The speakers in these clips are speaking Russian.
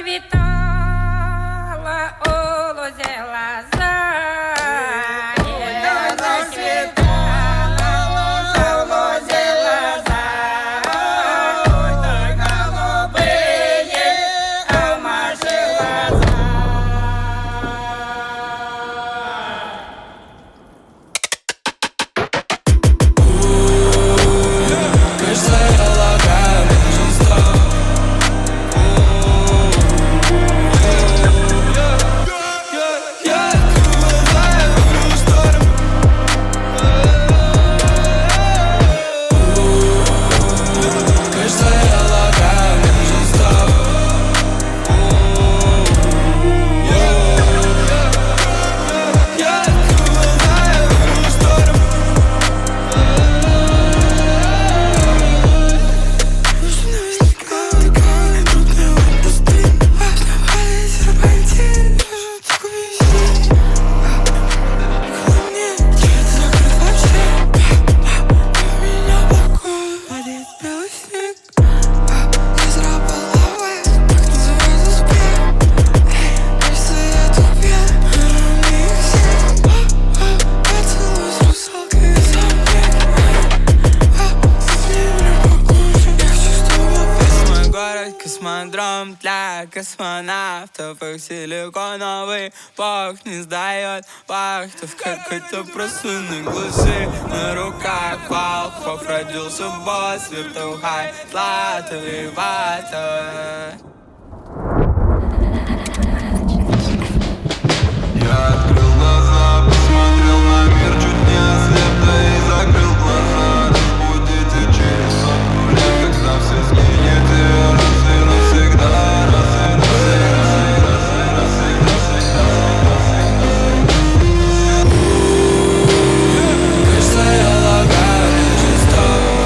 Расцветала у лузе лоза, расцветала луза в лузе лоза. Ой, да голубые камаши глаза. Кажется, я лагаю большинство. Космодром для космонавтов. Их силиконовый бог не сдает вахту в какой-то просунной глуши. На руках волков родился босс, виртуха, злато и вата. Я открыл глаза, посмотрел на мир, чуть не ослеп, да и закрыл глаза. Разбудите через 100 лет, когда все сгинет и раз и навсегда, раз и навсегда, раз и навсегда, Кажется, я лагаю жестоко.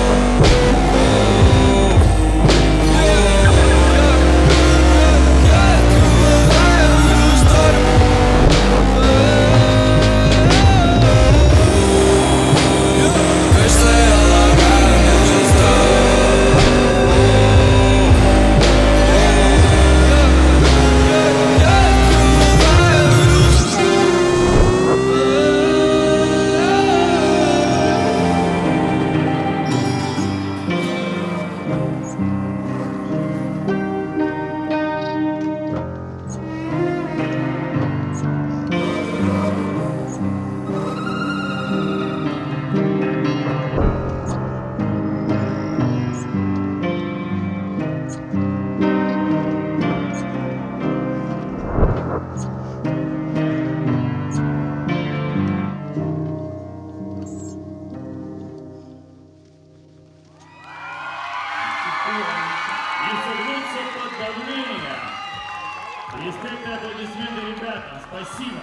И согнуться под давлением. Респект и аплодисменты, ребята. Спасибо.